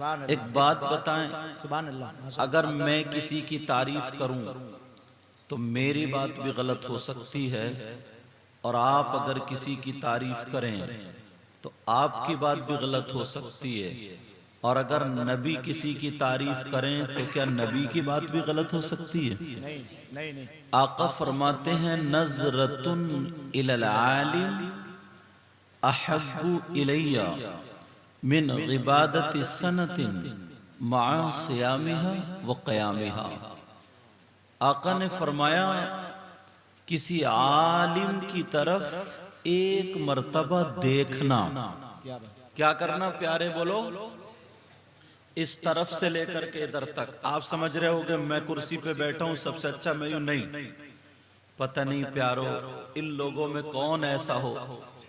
एक बात बताएं, सुभान अल्लाह। अगर मैं किसी की तारीफ करूं तो मेरी बात भी गलत हो सकती है, और आप अगर किसी की तारीफ करें तो आपकी बात भी गलत हो सकती है। और अगर नबी किसी की तारीफ करें तो क्या नबी की बात भी गलत हो सकती है? नहीं नहीं नहीं। आका फरमाते हैं, नजरतुन इलल आलिम अहब्बु इलैया मिन इबादति सनतिन माअ सियामिहा व क़यामिहा। आका ने फरमाया, किसी आलिम की तरफ एक मर्तबा देखना। क्या करना प्यारे बोलो? इस तरफ से लेकर के इधर तक। आप समझ रहे होगे मैं कुर्सी पे बैठा हूं, सबसे अच्छा मैं हूं। नहीं, पता नहीं प्यारो इन लोगों में कौन ऐसा हो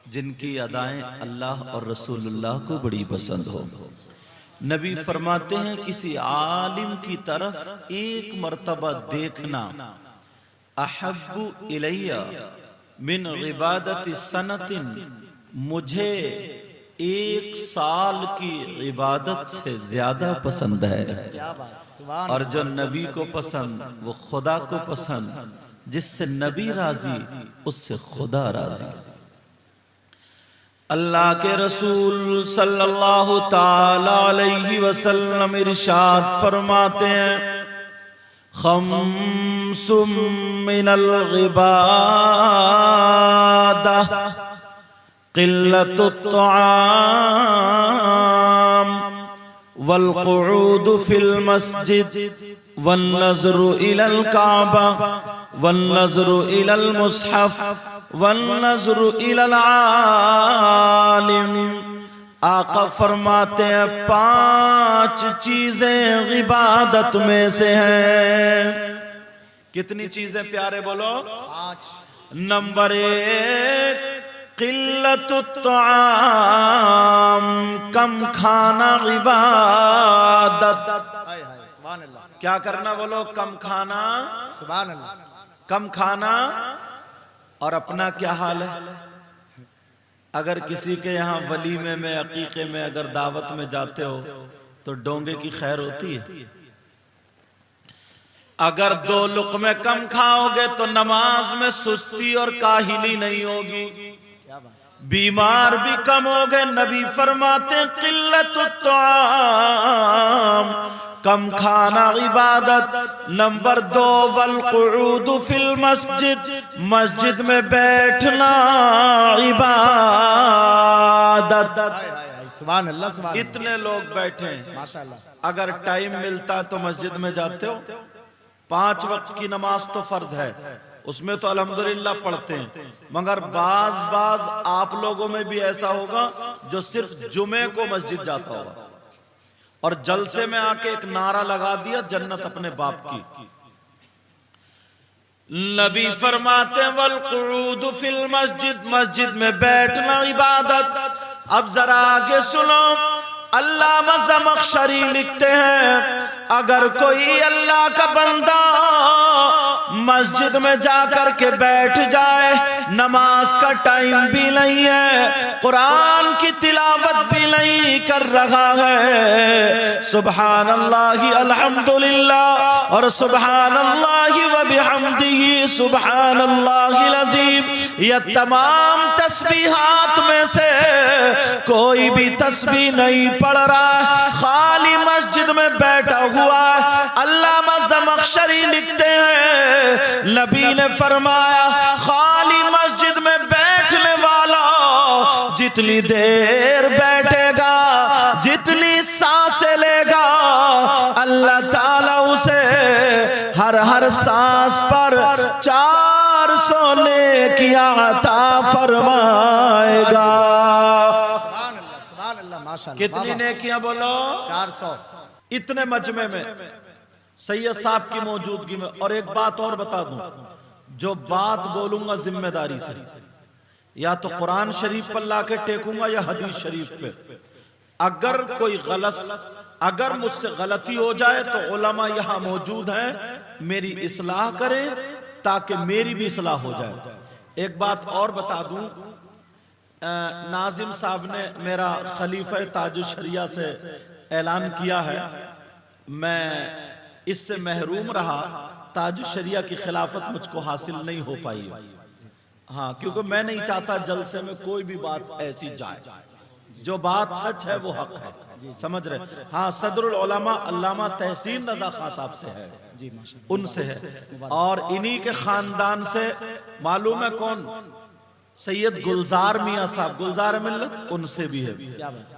जिनकी अदाएं अल्लाह और रसूलुल्लाह को बड़ी पसंद हो। नबी फरमाते हैं, किसी आलिम की तरफ एक मर्तबा देखना, अहब्बु इलैया मिन इबादति सनतिन, मुझे एक साल की इबादत से ज्यादा पसंद है। और जो नबी को पसंद वो खुदा को पसंद, जिससे नबी राजी उससे खुदा राजी। अल्लाह के रसूल सल्लल्लाहु ताला अलैहि वसल्लम इरशाद फरमाते हैं, खम्सुम मिनल इबादा क़िल्लतुत तआम वल क़ुऊद फिल मस्जिद वन नज़्रु इलल काबा वन नज़्रु इलल मुस्हफ वन नज़्रु इलल आलिम। आका फरमाते हैं, 5 चीजें इबादत में से हैं। कितनी चीजें प्यारे बोलो? 5। नंबर 1, क़िल्लतुत तआम, कम खाना इबादत। सुभान अल्लाह। क्या करना बोलो? कम खाना। सुभान अल्लाह। कम खाना। और अपना क्या हाल है? अगर किसी के यहाँ वलीमे में, अकीके में अगर दावत में जाते हो तो डोंगे की खैर होती है? अगर 2 लुक़मे कम खाओगे तो नमाज में सुस्ती और काहिली नहीं होगी, बीमार भी कम हो गए। नबी फरमाते हैं, क़िल्लतुत तआम, कम खाना इबादत। नंबर 2, वल क़ुऊद फिल मस्जिद, मस्जिद में बैठना इबादत। सुभान अल्लाह। सुभान अल्लाह। इतने लोग बैठे हैं, माशाअल्लाह। अगर टाइम मिलता तो मस्जिद में जाते हो? 5 वक्त की नमाज तो फर्ज है, उसमें तो अल्हम्दुलिल्लाह पढ़ते हैं, मगर बाज आप लोगों में भी ऐसा होगा जो सिर्फ जुमे को मस्जिद जाता होगा और जलसे में आके एक नारा लगा दिया, जन्नत अपने बाप की। नबी फरमाते हैं, वल क़ुऊद फिल मस्जिद, मस्जिद में बैठना इबादत। अब जरा आगे सुनो, अल्लामा ज़मख़शरी लिखते हैं, अगर कोई अल्लाह का बंदा मस्जिद में जाकर के बैठ जाए, नमाज का टाइम भी नहीं है, कुरान की तिलावत भी नहीं कर रहा है, सुभान अल्लाह अल्हम्दुलिल्लाह और सुभान अल्लाह व बिहम्दिही सुभान अल्लाहिल अज़ीम, ये तमाम तस्बीहात में से कोई भी तस्बीह नहीं पढ़ रहा, खाली मस्जिद में बैठा हुआ। अल्लामा ज़मख़शरी लिखते हैं, नबी ने फरमाया, खाली मस्जिद में बैठने वाला जितनी देर बैठेगा, जितनी सांसें लेगा, अल्लाह ताला उसे हर सांस पर 400 नेकियां अता फरमाएगा। कितनी नेकियां बोलो? 400। इतने मजमे में सैयद साहब की मौजूदगी में। और एक बात और बता दूं, जो बात बोलूंगा जिम्मेदारी से, या तो कुरान शरीफ पर लाके टेकूंगा या हदीस शरीफ पे। अगर मुझसे गलती हो जाए तो उलमा यहाँ मौजूद हैं, मेरी इस्लाह करें ताकि मेरी भी इस्लाह हो जाए। एक बात और बता दूं, नाजिम साहब ने मेरा खलीफा ताजुश शरिया से ऐलान किया है, मैं इससे महरूम रहा, ताज शरिया की खिलाफत मुझको हासिल नहीं हो पाई। हाँ, क्योंकि मैं नहीं चाहता जलसे में कोई भी बात ऐसी जाए, जो बात सच है वो हक है, समझ रहे। हाँ, सदरुल उलमा अल्लामा तहसीन रजा खान साहब से है जी, उनसे है, और इन्हीं के खानदान से मालूम है कौन, सैयद गुलजार मियाँ साहब, गुलजार मिल्लत, उनसे भी है,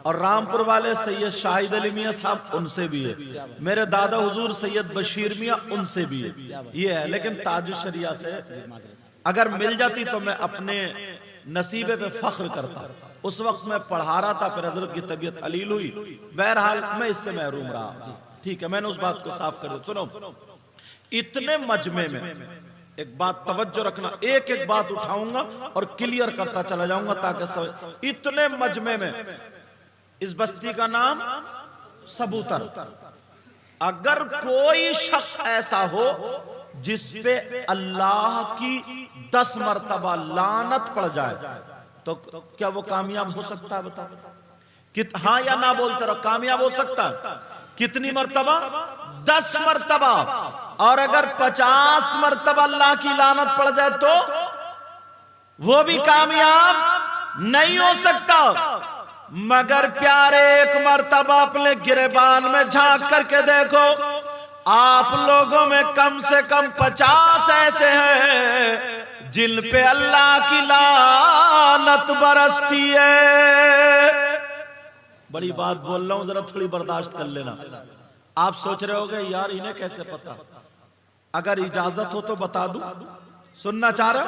और रामपुर वाले सैयद शाहिद अली मियाँ साहब, उनसे भी है, मेरे दादा हुजूर सैयद बशीर मियाँ, उनसे भी है, ये है। लेकिन ताज शरिया से अगर मिल जाती तो मैं अपने नसीबे पे फख्र करता। उस वक्त मैं पढ़ा रहा था, फिर हजरत की तबीयत अलील हुई, बहरहाल मैं इससे महरूम रहा। ठीक है, मैंने उस बात को साफ कर दिया। सुनो, इतने मजमे में एक बात तवज्जो रखना, एक एक बात उठाऊंगा और क्लियर करता चला जाऊंगा ताकि सब। इतने मजमे में इस बस्ती का नाम सबूतर, अगर कोई शख्स ऐसा हो जिस पे अल्लाह की 10 मरतबा लानत पड़ जाए तो क्या वो कामयाब हो सकता है? बताओ, हाँ या ना बोलते रहो, कामयाब हो सकता है? कितनी मरतबा? 10 मरतबा। और अगर 50 मरतबा अल्लाह की लानत पड़ जाए तो वो भी कामयाब नहीं हो सकता। मगर प्यारे, एक मरतबा अपने गिरेबान में झांक करके देखो, आप लोगों में कम से कम 50 ऐसे हैं जिन पे अल्लाह की लानत बरसती है। बड़ी बात बोल रहा हूं, जरा थोड़ी बर्दाश्त कर लेना। आप सोच रहे होगे यार इन्हें कैसे पता? अगर इजाजत हो तो बता दूं, सुनना चाह रहे?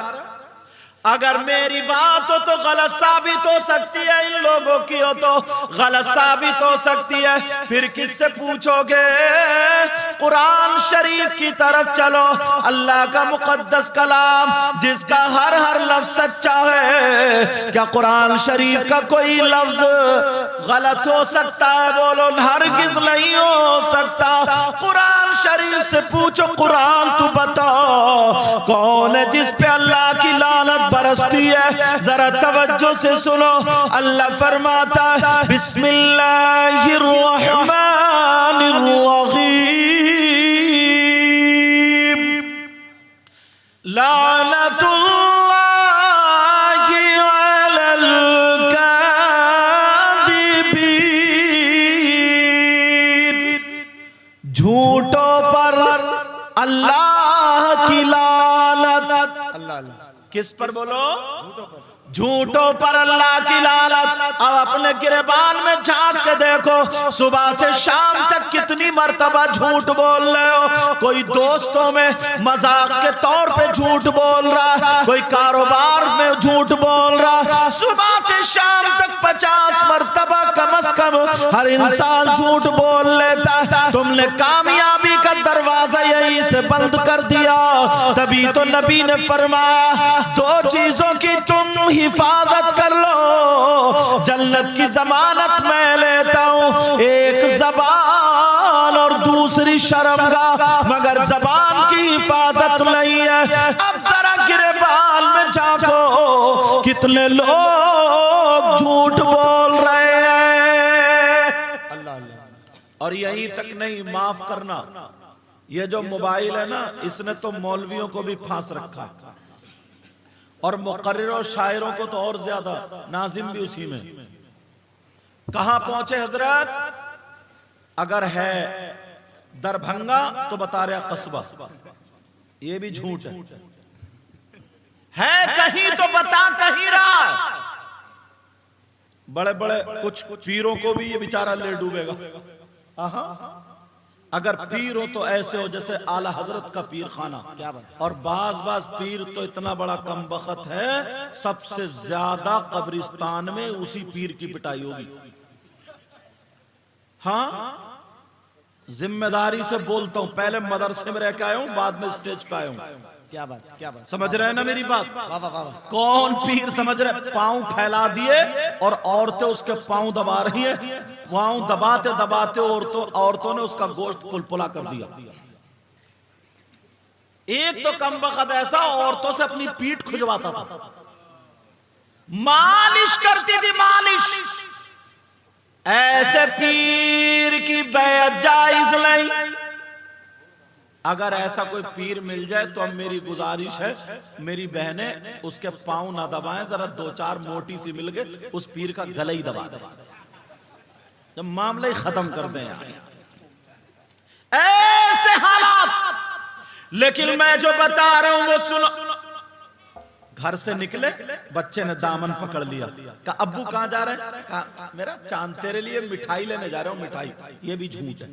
अगर मेरी बात हो तो गलत साबित हो सकती है, इन लोगों की हो तो गलत साबित हो सकती है, फिर किससे पूछोगे? कुरान शरीफ की तरफ चलो, अल्लाह का मुकद्दस कलाम जिसका हर हर लफ्ज सच्चा है। क्या कुरान शरीफ का कोई लफ्ज गलत हो सकता है? बोलो, हरगिज नहीं हो सकता। कुरान शरीफ से पूछो, कुरान तू बता कौन है जिस पे अल्लाह की लानत बरसती है? जरा तवज्जो से सुनो, अल्लाह फरमाता है बिस्मिल्लाहिर रहमानिर रहीम, लानतुल्लाहि अलल काज़िबीन। झूठों पर अल्लाह की लानत। किस पर बोलो? झूठों पर अल्लाह की लानत। अब अपने गिरेबान में झांक के देखो, सुबह से शाम तक कितनी मर्तबा झूठ बोल रहे हो। कोई दोस्तों में मजाक के तौर पे झूठ बोल रहा, कोई कारोबार में झूठ बोल रहा। सुबह से शाम तक 50 मर्तबा कम से कम हर इंसान झूठ बोल लेता। तुमने कामयाबी का दरवाजा यहीं से बंद कर दिया। तभी तो नबी ने फरमाया, 2 चीजों की तुम हिफाजत कर लो, जन्नत की जमानत मैं लेता हूं, एक ज़बान और दूसरी शर्मगाह। मगर ज़बान की हिफाजत नहीं है। अब जरा गिरेबान में झांको, कितने लोग झूठ बोल रहे हैं। और यहीं तक नहीं, माफ करना, ये जो मोबाइल है ना, इसने तो मौलवियों को भी फांस रखा और मुकर्रिर और शायरों को तो और ज्यादा, नाजिम भी उसी में। कहां पहुंचे हजरत? अगर है दरभंगा तो बता रहा कस्बा, ये भी झूठ है कहीं तो बता कहीं रहा। बड़े बड़े कुछ पीरों को भी ये बेचारा ले डूबेगा। अगर पीर हो तो ऐसे हो जैसे आला हजरत का पीर खाना। और बाज पीर तो इतना बड़ा कमबख्त है, सबसे ज्यादा कब्रिस्तान में उसी पीर की पिटाई होगी। हाँ, जिम्मेदारी से बोलता हूं, पहले मदरसे में रह के आया हूं, बाद में स्टेज पे आया हूं। क्या बात समझ रहे हैं ना मेरी बात? कौन पीर समझ रहे? पांव फैला दिए और औरतें उसके पांव दबा रही है, पांव दबाते दबाते औरतों ने उसका गोश्त पुलपुला कर दिया। एक तो कमबख्त ऐसा औरतों से अपनी पीठ खुजवाता था, मालिश करती थी, मालिश। ऐसे पीर की बैत जायज नहीं। अगर ऐसा कोई पीर मिल जाए तो अब मेरी गुजारिश है, मेरी बहनें उसके पांव ना दबाएं, जरा दो चार मोटी सी मिल गए उस पीर का गला ही दबा दें, जब मामला ही खत्म कर दें यार। ऐसे हालात। लेकिन मैं जो बता रहा हूं वो सुनो। घर से निकले, बच्चे ने दामन पकड़ लिया, कहा अब्बू कहां जा रहे हैं? कहा मेरा चांद तेरे लिए मिठाई लेने जा रहा हूं। मिठाई, ये भी झूठ है,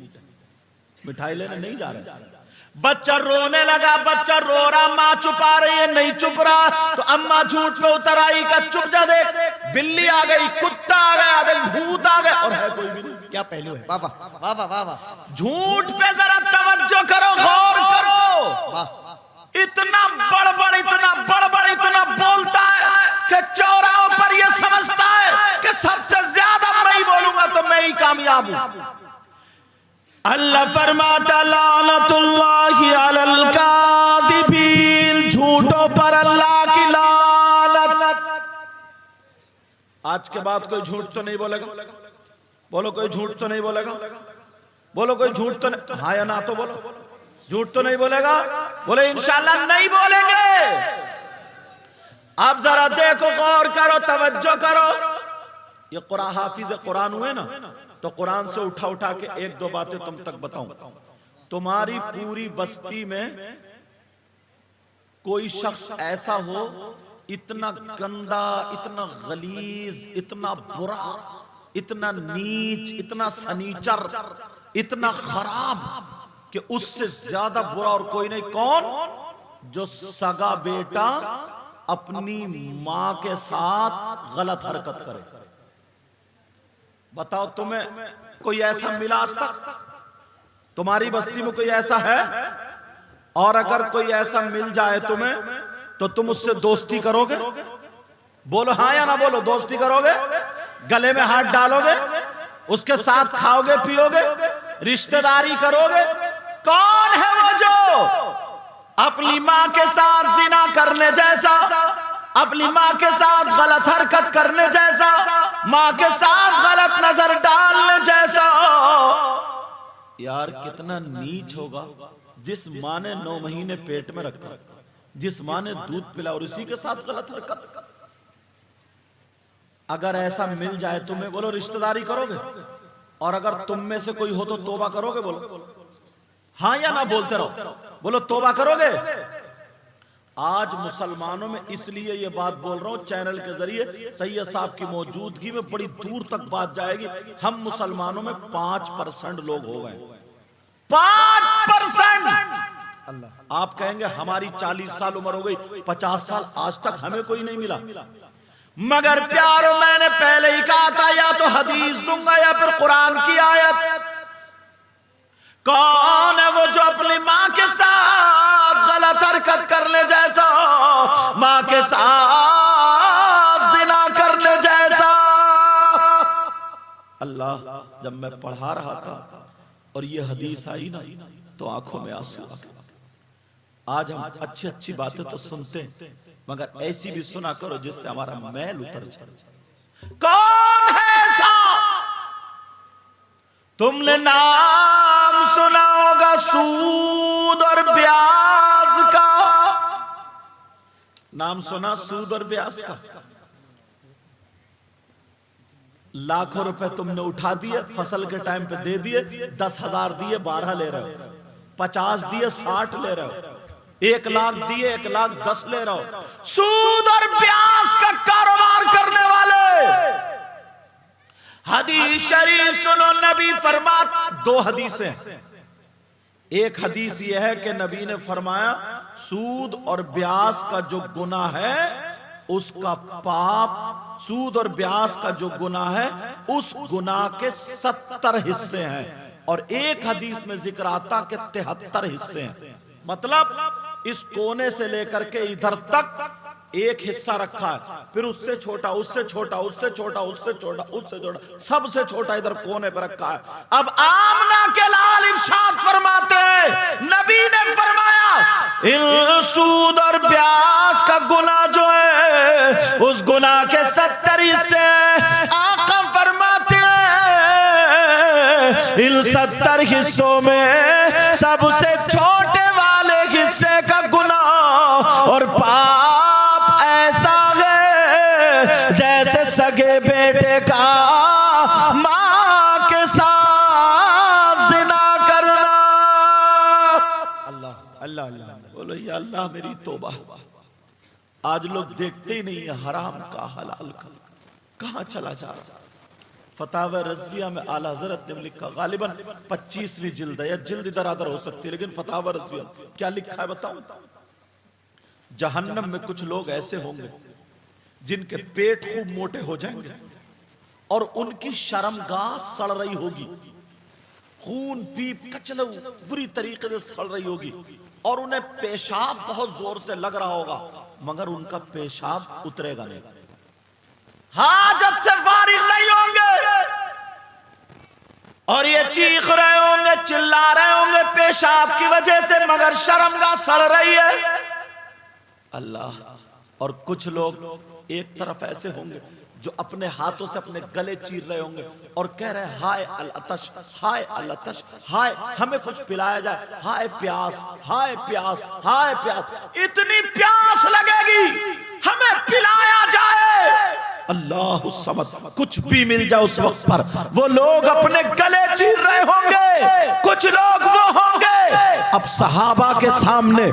मिठाई लेने नहीं जा रहे। बच्चा रोने लगा, बच्चा रो रहा, माँ छुपा रही है, नहीं चुप रहा, तो अम्मा झूठ पे उतर आई का चुप जा, देख बिल्ली आ गई, कुत्ता आ गया, देख भूत आ गया, और है कोई भी नहीं। क्या पहलू है? बाबा बाबा बाबा, झूठ पे जरा तवज्जो करो, गौर करो। इतना बड़बड़, इतना बड़बड़, इतना बोलता है कि चौराहों पर यह समझता है कि सबसे ज्यादा मैं ही बोलूंगा तो मैं ही कामयाब हूं। अल्लाह फरमाता लानतुल्लाहि अलल काज़िबीन, झूठों पर अल्लाह की लानत। आज के बाद कोई झूठ तो नहीं बोलेगा? बोलो कोई झूठ तो नहीं बोलेगा? बोलो कोई झूठ तो नहीं, हाँ या ना तो बोलो। झूठ तो नहीं बोलेगा? बोले इंशाल्लाह नहीं बोलेंगे। अब जरा देखो, गौर करो, तवज्जो करो। ये कुरान हाफिज कुरान हुए ना, तो कुरान से उठा उठा के एक दो बातें तुम तक बताऊं। तुम्हारी पूरी बस्ती में कोई शख्स ऐसा हो इतना गंदा, इतना गलीज, इतना बुरा, इतना नीच, इतना सनीचर, इतना खराब कि उससे ज्यादा बुरा और कोई नहीं। कौन? जो सगा बेटा अपनी मां के साथ गलत हरकत करे। बताओ तुम्हें कोई ऐसा मिला आज तक? तुम्हारी बस्ती में कोई ऐसा है? और अगर कोई ऐसा मिल जाए तुम्हें तो तुम उससे दोस्ती करोगे? बोलो हाँ या ना बोलो। दोस्ती करोगे? गले में हाथ डालोगे? उसके साथ खाओगे पियोगे? रिश्तेदारी करोगे? कौन है वो जो अपनी मां के साथ जिना करने जैसा, अपनी मां के साथ गलत हरकत करने जैसा, मां के साथ गलत नजर डालने जैसा? यार कितना नीच होगा जिस मां ने 9 महीने पेट में रखा, जिस मां ने दूध पिला और उसी के साथ गलत हरकत। अगर ऐसा मिल जाए तुम्हें, बोलो रिश्तेदारी करोगे? और अगर तुम में से कोई हो तो तौबा करोगे? बोलो हाँ या ना बोलते रहो। बोलो तौबा करोगे? आज मुसलमानों में इसलिए ये बात बोल रहा हूं चैनल के जरिए, सैयद साहब की मौजूदगी में बड़ी दूर तक बात जाएगी। हम मुसलमानों में 5% लोग हो गए। 5%। अल्लाह। आप कहेंगे हमारी 40 साल उम्र हो गई, 50 साल आज तक हमें कोई नहीं मिला। मगर प्यारो, मैंने पहले ही कहा था, या तो हदीस दूंगा या फिर कुरान की आयत। कौन है वो जो अपनी मां के साथ गलत हरकत करने जैसा, मां के साथ जिना करने जैसा? अल्लाह, जब मैं पढ़ा रहा था और ये हदीस आई ना तो आंखों में आंसू आ गए। आज हम अच्छी अच्छी बातें तो सुनते हैं, मगर ऐसी भी सुना करो जिससे हमारा मैल उतर जाए। कौन है ऐसा? तुमने नाम सुना होगा सूद और ब्याज का। नाम सुना सूद और ब्याज का? लाखों रुपए तुमने उठा दिए, फसल के टाइम पे दे दिए, 10,000 दिए 12 ले रहे हो, 50 दिए 60 ले रहे हो, 1 लाख दिए 1,10,000 ले रहे हो। सूद और ब्याज का कारोबार करने वाले। हदीस शरीफ सुनो, नबी फरमाता, 2 हदीसें। एक हदीस यह है कि नबी ने फरमाया सूद और ब्याज का जो गुनाह है उसका पाप, सूद और ब्याज का जो गुनाह है उस गुनाह के 70 हिस्से हैं। और एक हदीस में जिक्र आता कि 73 हिस्से हैं। मतलब इस कोने से लेकर के इधर तक एक हिस्सा रखा है, फिर उससे छोटा, उससे छोटा, उससे छोटा, उससे छोटा, उससे छोटा, सबसे छोटा इधर कोने पर रखा है। अब आमना के लाल इरशाद फरमाते, नबी ने फरमाया इन सूद और ब्याज का गुनाह जो है उस गुनाह के 70 हिस्से। आका फरमाते हैं इन 70 हिस्सों में सबसे छोटे वाले हिस्से का गुनाह और पाप ऐसा है जैसे सगे बेटे का माँ के साथ जिना करना। अल्लाह अल्लाह अल्लाह। बोलो या अल्लाह मेरी तौबा। आज लोग देखते ही नहीं है हराम का हलाल का कहां चला जा रहा। फतावा रज़विया में आला हज़रत ने लिखा, गालिबन 25वीं जिल्द है या जिल्द इधर आधर हो सकती है, लेकिन फतावा रज़विया क्या लिखा है बताऊं? जहन्नम में कुछ लोग ऐसे होंगे जिनके पेट खूब मोटे हो जाएंगे और उनकी शर्मगाह सड़ रही होगी, खून पीप कचलू बुरी तरीके से सड़ रही होगी और उन्हें पेशाब बहुत जोर से लग रहा होगा, मगर उनका पेशाब उतरेगा नहीं, हाजत से फारिग नहीं होंगे और ये चीख रहे होंगे, चिल्ला रहे होंगे पेशाब की वजह से, मगर शर्मगाह सड़ रही है। अल्लाह। और कुछ लोग एक तरफ ऐसे होंगे जो अपने हाथों से अपने गले चीर रहे होंगे और कह रहे हैं हाय अलअतश, हाय अलअतश, हाय हमें कुछ पिलाया जाए, हाय प्यास, हाय प्यास, हाय प्यास, इतनी प्यास लगेगी हमें पिलाया जाए। अल्लाह समद, कुछ भी मिल जाए उस वक्त पर वो लोग अपने गले चीर रहे होंगे। कुछ लोग वो होंगे, अब सहाबा के सामने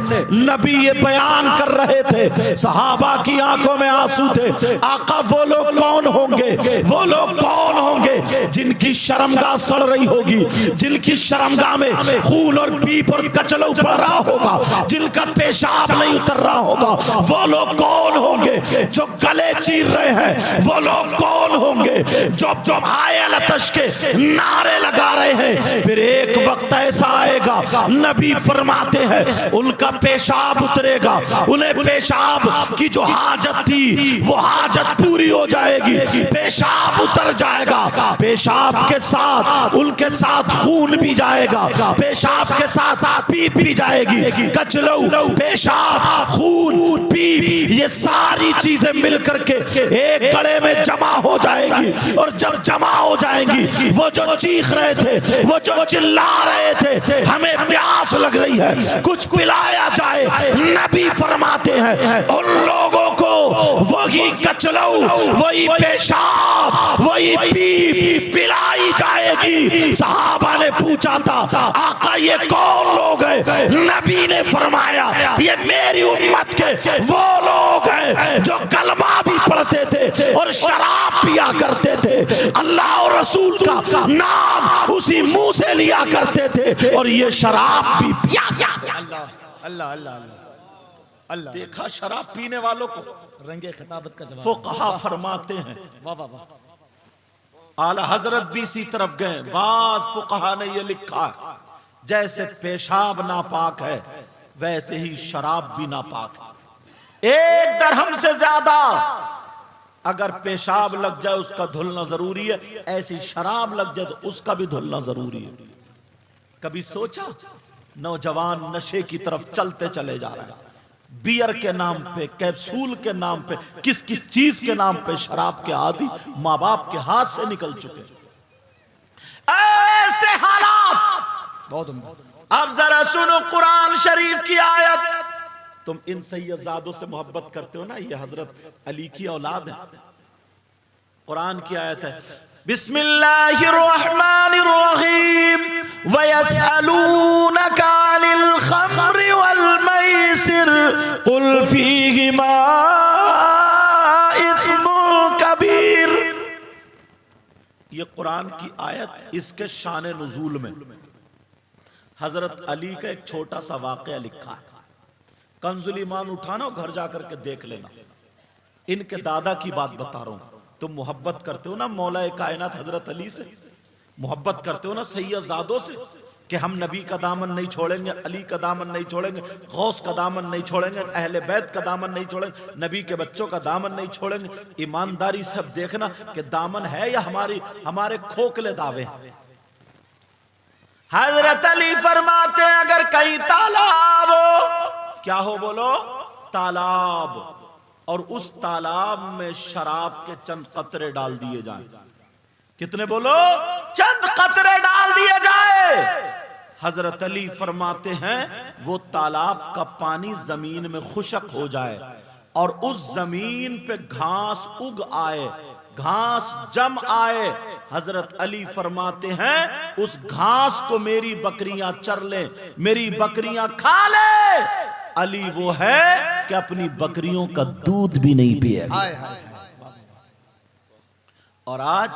नबी ये बयान कर रहे थे, सहाबा की आंखों में आंसू थे। आका वो लोग कौन होंगे? वो लोग कौन होंगे जिनकी शर्मगाह सड़ रही होगी, जिनकी शर्मगाह में खून और पीप और कचलू पड़ रहा होगा, जिनका पेशाब नहीं उतर रहा होगा? वो लोग कौन होंगे जो गले चीर रहे हैं? वो लोग कौन होंगे जो हाय अलअतश के नारे लगा रहे हैं? फिर एक वक्त ऐसा आएगा, नबी फरमाते हैं उनका पेशाब उतरेगा, उन्हें पेशाब की जो हाजत थी वो हाजत पूरी हो जाएगी, पेशाब उतर जाएगा, पेशाब के साथ उनके साथ खून भी जाएगा, पेशाब के साथ पीप भी जाएगी, कचलू, पेशाब, खून, पीप, ये सारी चीजें मिलकर के एक गले में जमा हो जाएगी। और जब जमा हो जाएंगी, वो जो चीख रहे थे, वो जो चिल्ला रहे थे हमें प्यास लग रही है, कुछ पिलाया जाए, नबी फरमाते हैं उन लोगों को वही कचलू, वही पेशाब, वही पीप पिलाई जाएगी। सहाबा ने पूछा था आका ये कौन लोग हैं? नबी ने फरमाया ये मेरी उम्मत के वो लोग हैं जो कलमा भी पढ़ते थे और शराब पिया करते थे, अल्लाह और रसूल का नाम उसी मुंह से लिया करते थे और ये शराब भी पिया। अल्लाह अल्लाह अल्लाह अल्लाह। देखा शराब पीने वालों को? रंगे खिताबत का जवाब। फुक़हा फरमाते हैं, वाह वाह वाह। आला हजरत भी इसी तरफ गए, बाद फुक़हा ने ये लिखा जैसे पेशाब नापाक है वैसे ही शराब भी नापाक है। 1 दरहम से ज्यादा अगर पेशाब लग जाए उसका धुलना जरूरी है, ऐसी शराब लग जाए तो उसका भी धुलना जरूरी है। कभी सोचा नौजवान नशे की तरफ चलते चले जा रहे हैं, बियर के नाम पे, कैप्सूल के नाम पे, किस किस चीज के नाम पे शराब के आदि माँ बाप के हाथ से निकल चुके। ऐसे हालात बहुत उम्दा। अब जरा सुनो कुरान शरीफ की आयत। तुम इन सैयदजादों से मोहब्बत करते हो ना, ये हजरत अली की औलाद है। कुरान की आयत है, बिस्मिल्लाहिर्रहमानिर्रहीम वयसअलूनका अनिल खम्रि वल मैसिर कुल फीहिमा इस्मुन कबीर। ये कुरान की आयत, इसके शान नुज़ूल में हजरत अली का एक छोटा सा वाकया लिखा है। कंजुल ईमान उठाना और घर जाकर के देख लेना। इनके दादा की बात बता रहा हूं। तुम मोहब्बत करते हो ना मौलाए कायनात हजरत अली से, मोहब्बत करते हो ना सैयदजादों से कि हम नबी का दामन नहीं छोड़ेंगे, अली का दामन नहीं छोड़ेंगे, गौस का दामन नहीं छोड़ेंगे, अहले बैत का दामन नहीं छोड़ेंगे, नबी के बच्चों का दामन नहीं छोड़ेंगे। ईमानदारी से अब देखना कि दामन है या हमारे खोखले दावे। हजरत अली फरमाते हैं अगर कहीं तालाब हो, क्या हो बोलो, तालाब, और उस तालाब में शराब के चंद कतरे डाल दिए जाएं, कितने बोलो? चंद कतरे डाल दिए जाए। हजरत अली फरमाते हैं वो तालाब का पानी जमीन में खुशक हो जाए और उस जमीन पे घास उग आए, घास जम आए। हजरत अली फरमाते हैं उस घास को मेरी बकरियां चर ले, मेरी बकरियां खा ले। अली वो है कि अपनी बकरियों का दूध भी नहीं पिए। और आज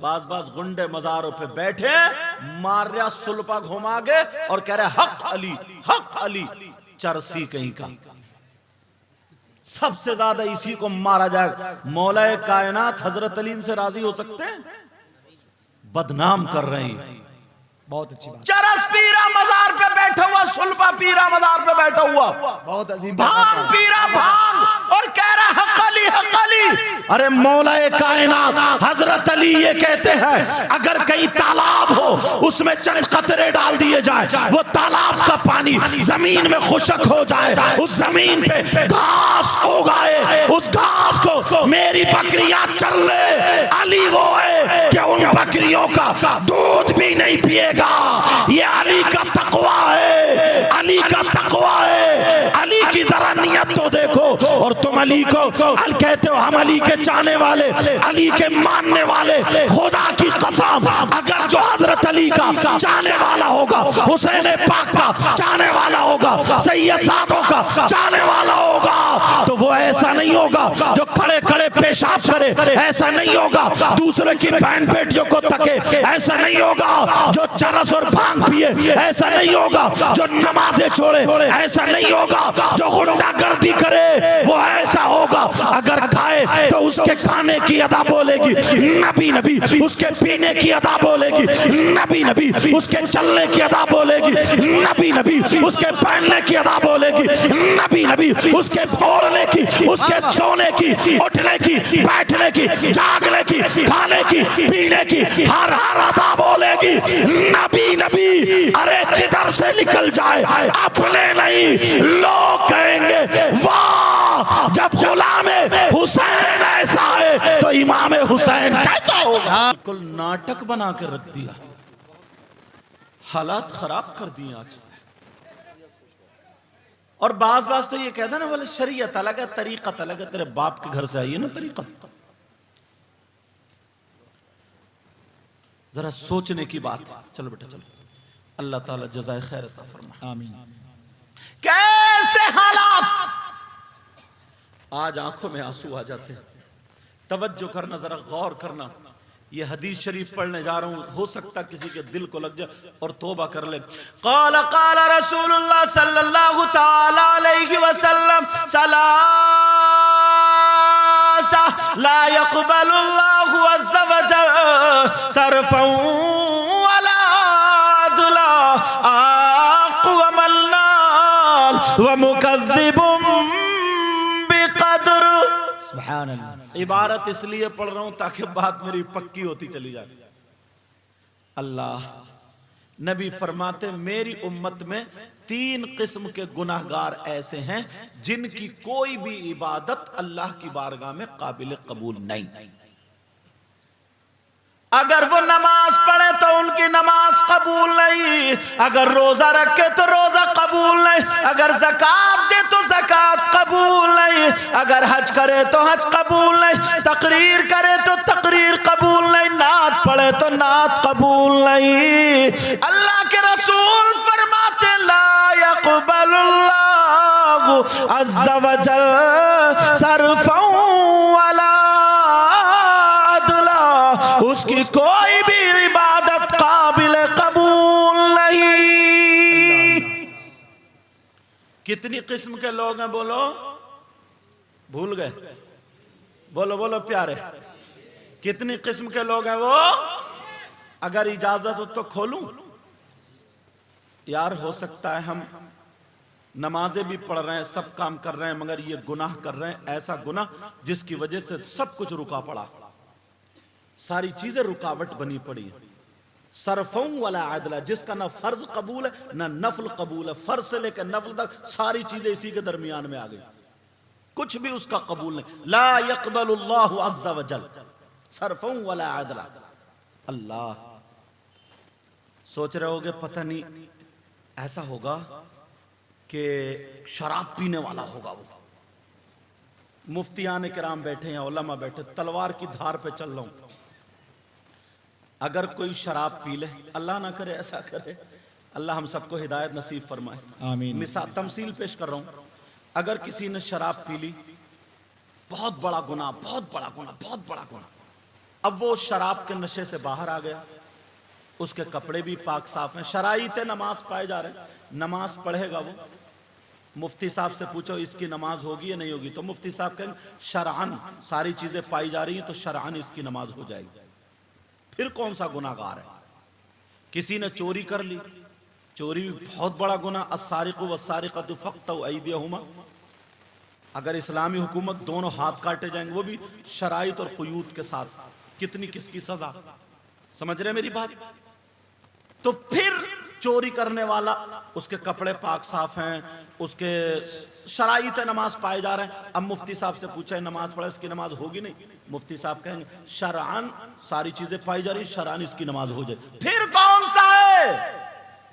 बाज गुंडे मजारों पे बैठे मार रहा सुल्फा घुमा के और कह रहे हक अली, हक अली। चरसी कहीं का। सबसे ज्यादा इसी को मारा जाएगा। मौला कायनात हजरत अली से राजी हो सकते हैं? बदनाम कर रहे हैं। बहुत अच्छी बात। चरस पीरा मजार पे बैठा हुआ, सुल्फा पीरा मजार पे बैठा हुआ, बहुत अजीम। भांग पीरा भांग और कह रहा हक अली, हक अली। अरे मौला कायनात हजरत अली ये कहते हैं अगर कहीं तालाब हो उसमें चंद कतरे डाल दिए जाए, वो तालाब का पानी जमीन में खुशक हो जाए, उस जमीन पे घास उगाए, उस घास को मेरी बकरियां चर ले। अली वो है कि उन बकरियों का दूध भी नहीं पिएगा। ये अली का तकवा है, अली का तकवा है। अली की जरा नियत तो देखो। और तुम अली को अल कहते हो, हम अली के चाहने वाले, अली के मानने वाले। खुदा की कसम अगर जो हजरत अली का चाहने वाला होगा, हुसैन पाक का चाहने वाला होगा, सैयद सादों का चाहने वाला होगा, तो वो ऐसा नहीं होगा जो खड़े खड़े पेशाब करे, ऐसा नहीं होगा दूसरे की बहन बेटियों को तके, ऐसा नहीं होगा जो चरस और भांग पिए, ऐसा नहीं होगा जो नमाजें छोड़े, ऐसा नहीं होगा जो गुंडागर्दी करे, वो ऐसा होगा अगर खाए तो उसके खाने की अदा बोलेगी नबी नबी, उसके पीने की अदा बोलेगी नबी नबी, उसके चलने की अदा बोलेगी नबी नबी, उसके पहनने की अदा बोलेगी नबी नबी, उसके ओढ़ने की, उसके सोने की, उठने की, बैठने की, जागने की, खाने की, पीने की हर हर अदा बोलेगी नबी नबी। अरे जिधर से निकल जाए अपने नहीं, लोग कहेंगे वाह जब गुलाम हुसैन ऐसा है तो इमाम हुसैन कैसा होगा। बिल्कुल नाटक बना के रख दिया, हालात खराब कर दिए आज। और बाज तो ये कहता ना बोले शरीयत अलग है, तरीकत अलग है। तेरे बाप के घर से आई है ना तरीकत। जरा सोचने की बात। चलो बेटा चलो, अल्लाह ताला जज़ाए खैर अता फरमाए। आमीन। कैसे हालात, आज आंखों में आंसू आ जाते हैं। तवज्जो करना, जरा गौर करना। ये हदीस शरीफ पढ़ने जा रहा हूं, हो सकता किसी के दिल को लग जाए और तौबा कर ले। क़ाल क़ाल रसूलुल्लाह सल्लल्लाहु तआला अलैहि वसल्लम सलासा ला यक़बलुल्लाहु अज़्ज़ा वजल सरफ़न वला अदला आक़वमल नाल व मुकज़्ज़िबुम बिक़द्र। सुभान अल्लाह। इबारत इसलिए पढ़ रहा हूं ताकि बात मेरी पक्की होती चली जाए। अल्लाह नबी फरमाते मेरी उम्मत में 3 किस्म के गुनाहगार ऐसे हैं जिनकी कोई भी इबादत अल्लाह की बारगाह में काबिल कबूल नहीं। अगर वो नमाज पढ़े तो उनकी नमाज कबूल नहीं, अगर रोजा रखे तो रोजा कबूल नहीं, अगर ज़कात दे तो ज़कात कबूल नहीं, अगर हज करे तो हज कबूल नहीं, तकरीर करे तो तकरीर कबूल नहीं, नात पढ़े तो नात कबूल नहीं। अल्लाह के रसूल फरमाते ला यक़बलुल्लाहु अज़्ज़ा वजल सरफ़न वला अदला, उसकी कोई भी इबादत काबिल कबूल नहीं। कितनी किस्म के लोग हैं बोलो, भूल गए? बोलो बोलो प्यारे, कितनी किस्म के लोग हैं वो? अगर इजाजत हो तो खोलूं यार। हो सकता है हम नमाजें भी पढ़ रहे हैं, सब काम कर रहे हैं, मगर ये गुनाह कर रहे हैं, ऐसा गुनाह जिसकी वजह से सब कुछ रुका पड़ा, सारी चीजें रुकावट बनी पड़ी। सरफ़ों वाला आदला, जिसका ना फर्ज कबूल है ना नफल कबूल है, फर्ज से लेकर नफल तक सारी चीजें इसी के दरमियान में आ गई, कुछ भी उसका कबूल नहीं। ला यक़बलुल्लाहु अज़्ज़ा वजल सरफ़ों वाला आदला। अल्लाह, सोच रहे होगे पता नहीं ऐसा होगा कि शराब पीने वाला होगा वो। मुफ्तियान किराम बैठे हैं, उलमा बैठे, तलवार की धार पे चल रहा हूं। अगर कोई शराब पी ले, अल्लाह ना करे ऐसा करे, अल्लाह हम सबको हिदायत नसीब फरमाए, आमीन। मिसाल तमसील पेश कर रहा हूं। अगर किसी ने शराब पी ली, बहुत बड़ा गुनाह, बहुत बड़ा गुनाह, बहुत बड़ा गुनाह। अब वो शराब के नशे से बाहर आ गया, उसके कपड़े भी पाक साफ हैं, शराइत नमाज पाए जा रहे हैं, नमाज पढ़ेगा वो। मुफ्ती साहब से पूछो इसकी नमाज होगी या नहीं होगी, तो मुफ्ती साहब कहेंगे शरअन सारी चीजें पाई जा रही हैं तो शरअन इसकी नमाज हो जाएगी। फिर कौन सा गुनाहगार है? किसी ने चोरी कर ली, चोरी भी बहुत बड़ा गुनाह। अस्सारिकु वस्सारिकतु फक्तउ अयदियहुमा, अगर इस्लामी हुकूमत दोनों हाथ काटे जाएंगे, वो भी शराइत और कुयूत के साथ, कितनी किसकी सजा, समझ रहे मेरी बात? तो फिर चोरी करने वाला, उसके कपड़े पाक साफ हैं, उसके शराइत नमाज पाए जा रहे हैं। अब मुफ्ती साहब से पूछा है नमाज पढ़े, इसकी नमाज होगी नहीं? मुफ्ती साहब कहेंगे शरअन सारी चीजें पाई जा रही, शरअन इसकी नमाज हो जाए। फिर कौन सा है?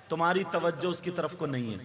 तुम्हारी तवज्जो उसकी तरफ को नहीं है।